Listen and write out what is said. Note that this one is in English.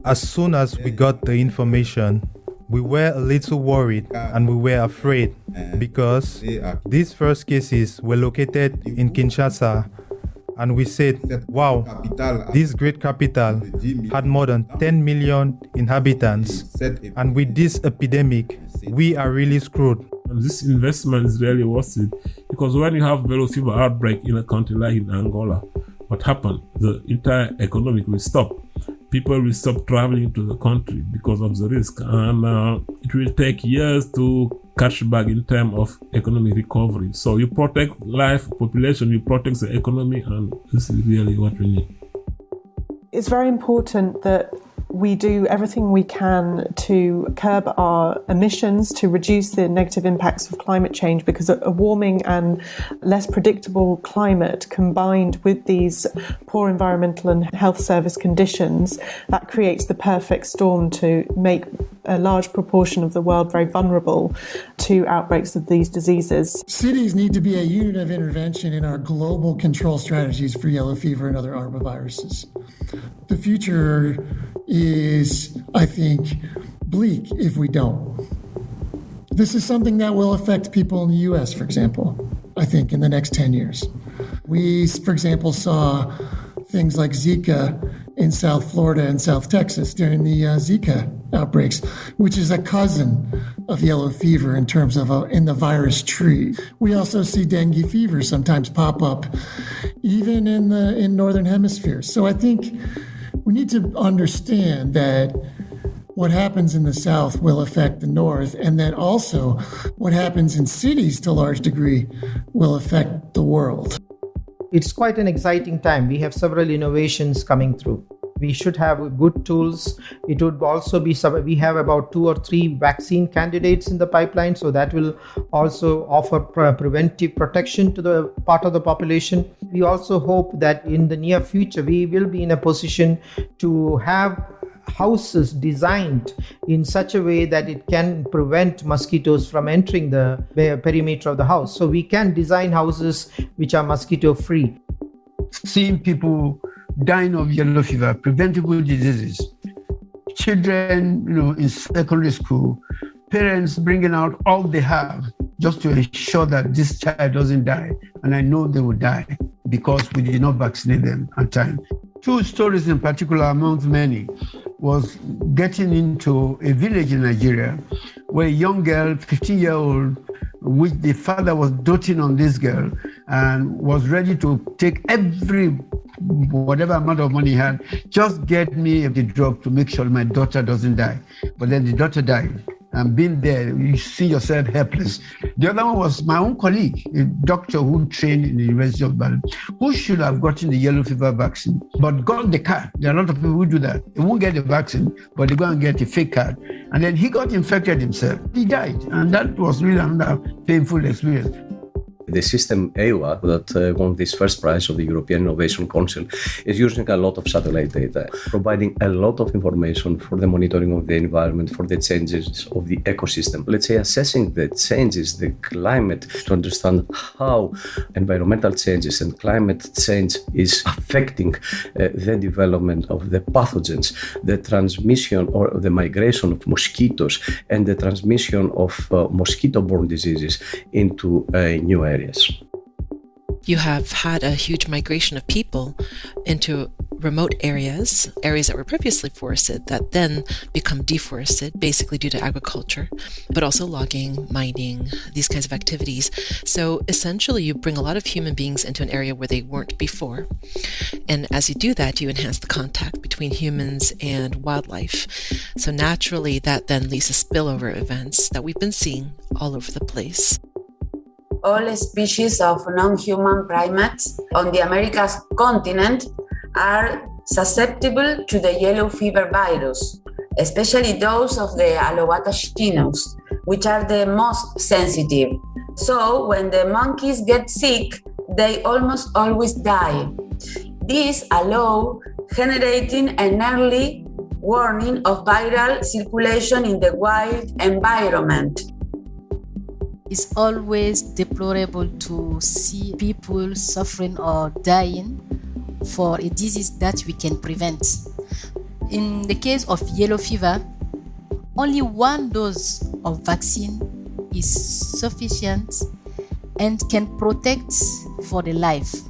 As soon as we got the information, we were a little worried and we were afraid because these first cases were located in Kinshasa, and we said, wow, this great capital had more than 10 million inhabitants, and with this epidemic, we are really screwed. This investment is really worth it, because when you have yellow fever outbreak in a country like in Angola, what happened? The entire economy will stop. People will stop traveling to the country because of the risk, and it will take years to catch back in terms of economic recovery. So you protect life, population, you protect the economy, and this is really what we need. It's very important that we do everything we can to curb our emissions, to reduce the negative impacts of climate change, because a warming and less predictable climate combined with these poor environmental and health service conditions, that creates the perfect storm to make a large proportion of the world very vulnerable to outbreaks of these diseases. Cities need to be a unit of intervention in our global control strategies for yellow fever and other arboviruses. The future is, I think, bleak if we don't. This is something that will affect people in the US, for example, I think, in the next 10 years. We, for example, saw things like Zika in South Florida and South Texas during the Zika outbreaks, which is a cousin of yellow fever in terms of in the virus tree. We also see dengue fever sometimes pop up, even in Northern Hemisphere. So I think we need to understand that what happens in the South will affect the North, and that also what happens in cities to a large degree will affect the world. It's quite an exciting time. We have several innovations coming through. We should have good tools. It would also be, we have about 2 or 3 vaccine candidates in the pipeline, so that will also offer preventive protection to the part of the population. We also hope that in the near future, we will be in a position to have houses designed in such a way that it can prevent mosquitoes from entering the perimeter of the house. So we can design houses which are mosquito free. Seeing people dying of yellow fever, preventable diseases, children, in secondary school, parents bringing out all they have just to ensure that this child doesn't die. And I know they will die because we did not vaccinate them at time. 2 stories in particular amongst many was getting into a village in Nigeria where a young girl, 15-year-old, which the father was doting on this girl and was ready to take whatever amount of money he had, just get me the drug to make sure my daughter doesn't die. But then the daughter died. And being there, you see yourself helpless. The other one was my own colleague, a doctor who trained in the University of Berlin, who should have gotten the yellow fever vaccine, but got the card. There are a lot of people who do that. They won't get the vaccine, but they go and get a fake card. And then he got infected himself. He died. And that was really another painful experience. The system EUA that won this first prize of the European Innovation Council is using a lot of satellite data, providing a lot of information for the monitoring of the environment, for the changes of the ecosystem. Let's say assessing the changes, the climate, to understand how environmental changes and climate change is affecting the development of the pathogens, the transmission or the migration of mosquitoes, and the transmission of mosquito-borne diseases into new areas. You have had a huge migration of people into remote areas that were previously forested that then become deforested, basically due to agriculture, but also logging, mining, these kinds of activities. So essentially you bring a lot of human beings into an area where they weren't before. And as you do that, you enhance the contact between humans and wildlife. So naturally that then leads to spillover events that we've been seeing all over the place. All species of non-human primates on the Americas continent are susceptible to the yellow fever virus, especially those of the Alowata genus, which are the most sensitive. So when the monkeys get sick, they almost always die. This allows generating an early warning of viral circulation in the wild environment. It's always deplorable to see people suffering or dying for a disease that we can prevent. In the case of yellow fever, only one dose of vaccine is sufficient and can protect for the life.